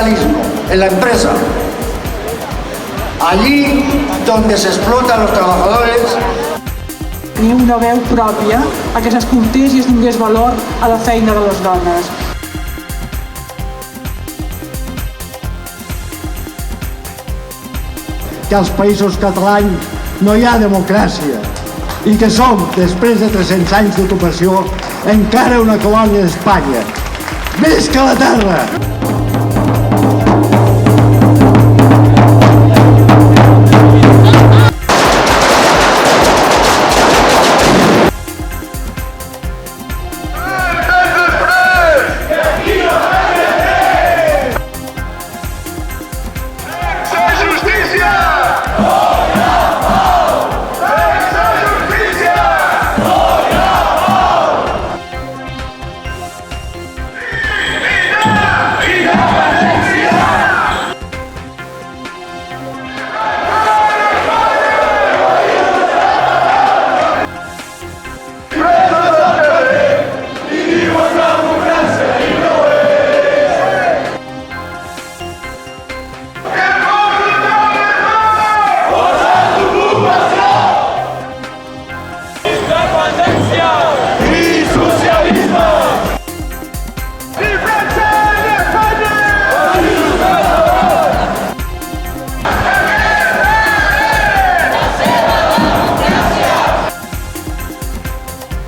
capitalismo, en la empresa. Allí donde se explota a los trabajadores. Tenir una veu pròpia a que s'escoltés i es donés valor a la feina de les dones. Que als països catalans no hi ha democràcia i que som, després de 300 anys d'ocupació, encara una colònia d'Espanya. Visca la terra!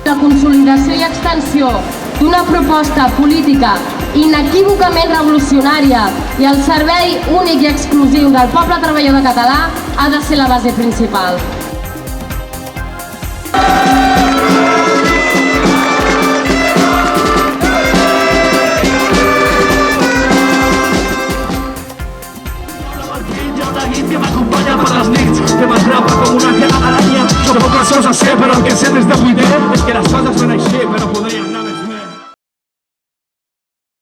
La consolidació i extensió d'una proposta política inequívocament revolucionària i al servei únic i exclusiu del poble treballador català ha de ser la base principal. Que m'atrapa com una aranya. Jo poques coses sé, però el que sé des de 8 és que les coses són així, però podrien anar.